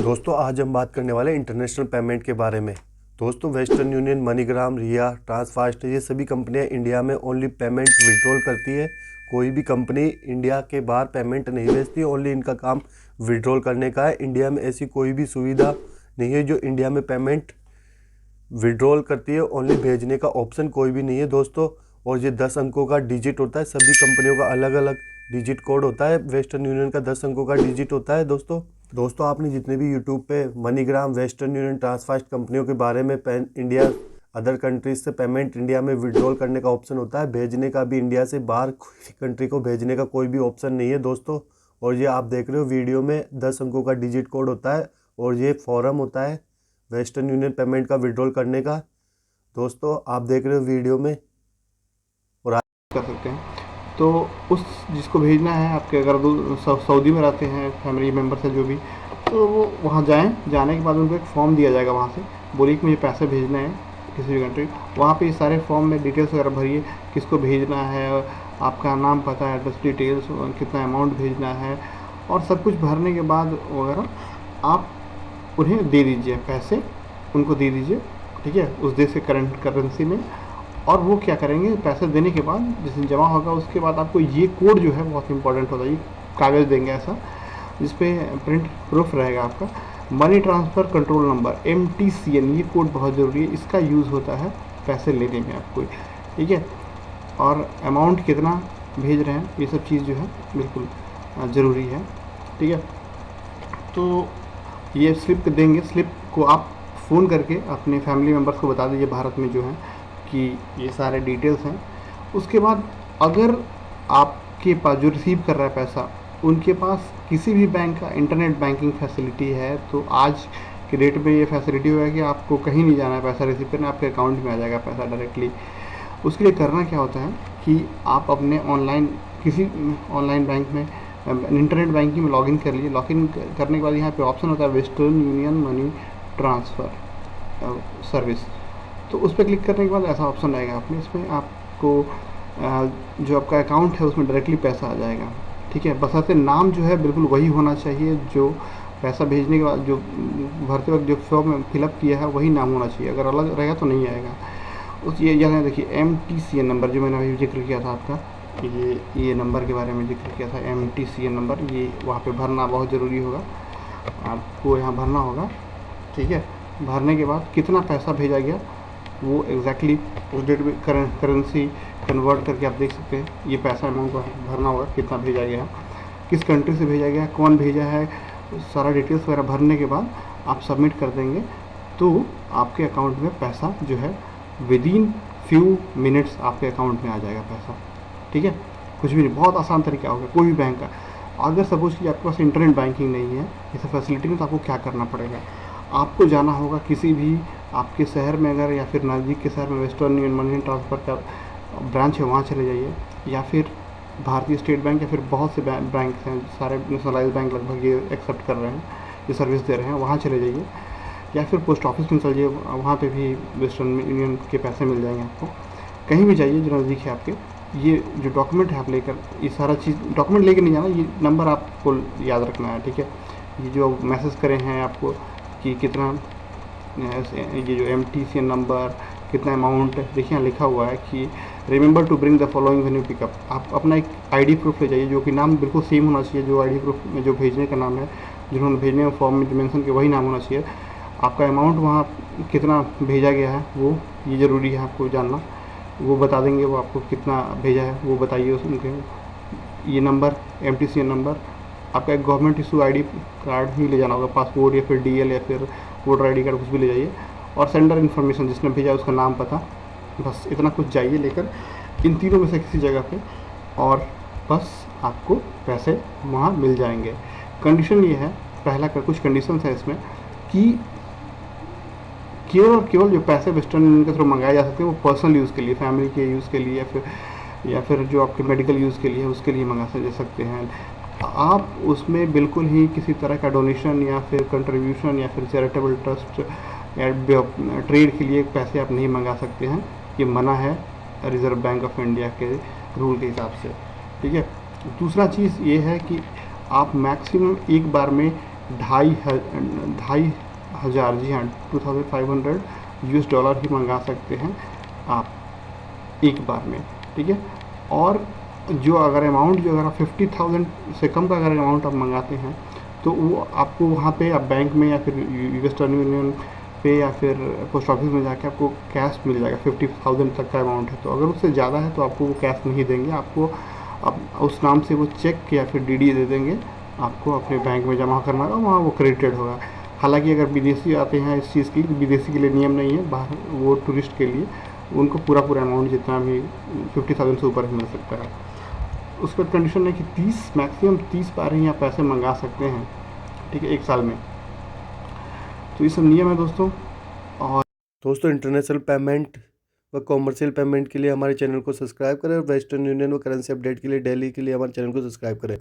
दोस्तों आज हम बात करने वाले हैं इंटरनेशनल पेमेंट के बारे में। दोस्तों वेस्टर्न यूनियन, मनीग्राम, रिया, ट्रांसफास्ट ये सभी कंपनियां इंडिया में ओनली पेमेंट विड्रॉल करती है। कोई भी कंपनी इंडिया के बाहर पेमेंट नहीं भेजती, ओनली इनका काम विड्रॉल करने का है। इंडिया में ऐसी कोई भी सुविधा नहीं है जो इंडिया में पेमेंट विड्रॉल करती है। ओनली भेजने का ऑप्शन कोई भी नहीं है दोस्तों। और ये 10 अंकों का डिजिट होता है। सभी कंपनियों का अलग अलग डिजिट कोड होता है। वेस्टर्न यूनियन का 10 अंकों का डिजिट होता है दोस्तों आपने जितने भी यूट्यूब पे मनीग्राम, वेस्टर्न यूनियन, ट्रांसफास्ट कंपनियों के बारे में इंडिया अदर कंट्रीज से पेमेंट इंडिया में विड्रॉल करने का ऑप्शन होता है, भेजने का भी इंडिया से बाहर कोई कंट्री को भेजने का कोई भी ऑप्शन नहीं है दोस्तों। और ये आप देख रहे हो वीडियो में 10 अंकों का डिजिट कोड होता है और ये फॉर्म होता है वेस्टर्न यूनियन पेमेंट का विड्रॉल करने का। दोस्तों आप देख रहे हो वीडियो में और कर सकते हैं। तो उस जिसको भेजना है आपके, अगर सऊदी में रहते हैं फैमिली मेम्बर्स है जो भी, तो वो वहाँ जाएँ। जाने के बाद उनको एक फॉर्म दिया जाएगा, वहाँ से बोलिए कि मुझे पैसे भेजने हैं किसी भी कंट्री। वहाँ पे सारे फॉर्म में डिटेल्स वगैरह भरिए, किसको भेजना है, आपका नाम, पता, एड्रेस डिटेल्स, कितना अमाउंट भेजना है, और सब कुछ भरने के बाद वगैरह आप उन्हें दे दीजिए, पैसे उनको दे दीजिए, ठीक है, उस देश के करंट करेंसी में। और वो क्या करेंगे, पैसे देने के बाद जिस दिन जमा होगा उसके बाद आपको ये कोड जो है बहुत इंपॉर्टेंट होता है, ये कागज़ देंगे ऐसा जिस पे प्रिंट प्रूफ रहेगा आपका, money transfer control number MTCN। ये कोड बहुत ज़रूरी है, इसका यूज़ होता है पैसे लेने में आपको, ठीक है। और अमाउंट कितना भेज रहे हैं, ये सब चीज़ जो है बिल्कुल ज़रूरी है, ठीक है। तो ये स्लिप देंगे, स्लिप को आप फ़ोन करके अपने फैमिली मेम्बर्स को बता दीजिए भारत में जो है कि ये सारे डिटेल्स हैं। उसके बाद अगर आपके पास जो रिसीव कर रहा है पैसा, उनके पास किसी भी बैंक का इंटरनेट बैंकिंग फैसिलिटी है, तो आज के डेट में ये फैसिलिटी होगा कि आपको कहीं नहीं जाना है पैसा रिसीव करना, आपके अकाउंट में आ जाएगा पैसा डायरेक्टली। उसके लिए करना क्या होता है कि आप अपने किसी ऑनलाइन बैंक में इंटरनेट बैंकिंग में लॉगिन कर लीजिए। लॉगिन करने के बाद यहाँ पे ऑप्शन होता है western union money transfer service. तो उस पर क्लिक करने के बाद ऐसा ऑप्शन आएगा आपने, इसमें आपको जो आपका अकाउंट है उसमें डायरेक्टली पैसा आ जाएगा, ठीक है। बशर्ते नाम जो है बिल्कुल वही होना चाहिए जो पैसा भेजने के बाद जो भरते वक्त जो फॉर्म फिलअप किया है वही नाम होना चाहिए। अगर अलग रहेगा तो नहीं आएगा। उस ये यहाँ देखिए MTCN नंबर जो मैंने अभी जिक्र किया था आपका, ये नंबर के बारे में जिक्र किया था, MTCN नंबर, ये वहाँ पे भरना बहुत ज़रूरी होगा, आपको यहाँ भरना होगा, ठीक है। भरने के बाद कितना पैसा भेजा गया वो एग्जैक्टली उस डेट में करेंसी कन्वर्ट करके आप देख सकते हैं। ये पैसा अमाउंट भरना होगा, कितना भेजा गया, किस कंट्री से भेजा गया, कौन भेजा है, सारा डिटेल्स वगैरह भरने के बाद आप सबमिट कर देंगे तो आपके अकाउंट में पैसा जो है विदिन फ्यू मिनट्स आपके अकाउंट में आ जाएगा पैसा, ठीक है। कुछ भी नहीं, बहुत आसान तरीका होगा कोई भी बैंक का। अगर सपोज कि आपके पास इंटरनेट बैंकिंग नहीं है, ये सब फैसिलिटी नहीं, तो आपको क्या करना पड़ेगा, आपको जाना होगा किसी भी आपके शहर में, अगर या फिर नज़दीक के शहर में वेस्टर्न यूनियन मनी ट्रांसफ़र का ब्रांच है वहाँ चले जाइए, या फिर भारतीय स्टेट बैंक, या फिर बहुत से बैंक हैं, सारे नेशनलाइज बैंक लगभग ये एक्सेप्ट कर रहे हैं, ये सर्विस दे रहे हैं, वहाँ चले जाइए। या फिर पोस्ट ऑफिस में चलिए, वहाँ पे भी वेस्टर्न यूनियन के पैसे मिल जाएंगे आपको। कहीं भी जाइए जो नज़दीक है आपके, ये जो डॉक्यूमेंट है आप लेकर, ये सारा चीज़ डॉक्यूमेंट लेकर नहीं जाना, ये नंबर आपको याद रखना है, ठीक है। ये जो मैसेज करे हैं आपको कि कितना, ये जो MTCN नंबर, कितना अमाउंट, देखिए यहाँ लिखा हुआ है कि remember to bring the following when you pick up. आप अपना एक ID प्रूफ ले जाइए जो कि नाम बिल्कुल सेम होना चाहिए, जो ID प्रूफ में जो भेजने का नाम है, जिन्होंने भेजने में फॉर्म में जो मेंशन किया वही नाम होना चाहिए। आपका अमाउंट वहाँ कितना भेजा गया है वो ये ज़रूरी है आपको जानना, वो बता देंगे, वो आपको कितना भेजा है वो बताइए उनके। ये नंबर MTCN नंबर, आपका एक गवर्नमेंट इशू ID कार्ड ही ले जाना होगा, पासपोर्ट या फिर DL या फिर वोटर ID कार्ड, कुछ भी ले जाइए। और सेंडर इन्फॉर्मेशन, जिसने भेजा उसका नाम, पता, बस इतना कुछ जाइए लेकर इन तीनों में से किसी जगह पे, और बस आपको पैसे वहाँ मिल जाएंगे। कंडीशन ये है, पहला कर कुछ कंडीशंस है इसमें कि केवल और केवल जो पैसे वेस्टर्न यूनियन के थ्रू मंगाए जा सकते हैं वो पर्सनल यूज़ के लिए, फैमिली के यूज़ के लिए, या फिर जो आपके मेडिकल यूज़ के लिए है उसके लिए मंगा सकते हैं। आप उसमें बिल्कुल ही किसी तरह का डोनेशन या फिर कंट्रीब्यूशन या फिर चैरिटेबल ट्रस्ट या ट्रेड के लिए पैसे आप नहीं मंगा सकते हैं, ये मना है रिज़र्व बैंक ऑफ इंडिया के रूल के हिसाब से, ठीक है। दूसरा चीज़ ये है कि आप मैक्सिमम एक बार में ढाई हज़ार, जी हाँ, $2,500 ही मंगा सकते हैं आप एक बार में, ठीक है। और जो अगर आप 50,000 से कम का अगर अमाउंट आप मंगाते हैं तो वो आपको वहाँ पे आप बैंक में या फिर वेस्टर्न यूनियन पे या फिर पोस्ट ऑफिस में जाके आपको कैश मिल जाएगा। 50,000 तक का अमाउंट है तो अगर उससे ज़्यादा है तो आपको वो कैश नहीं देंगे, आपको अब उस नाम से वो चेक या फिर डीडी दे देंगे, आपको अपने बैंक में जमा करना होगा, वहाँ वो क्रेडिटेड होगा। हालांकि अगर विदेशी आते हैं इस चीज़ की, विदेशी के लिए नियम नहीं है, बाहर वो टूरिस्ट के लिए उनको पूरा अमाउंट जितना भी 50,000 से ऊपर ही मिल सकता है। उस पर कंडीशन है कि 30 मैक्सिमम 30 बार ही आप पैसे मंगा सकते हैं, ठीक है, एक साल में। तो ये सब नियम है दोस्तों। और दोस्तों इंटरनेशनल पेमेंट व कॉमर्शियल पेमेंट के लिए हमारे चैनल को सब्सक्राइब करें और वेस्टर्न यूनियन व करेंसी अपडेट के लिए डेली के लिए हमारे चैनल को सब्सक्राइब करें।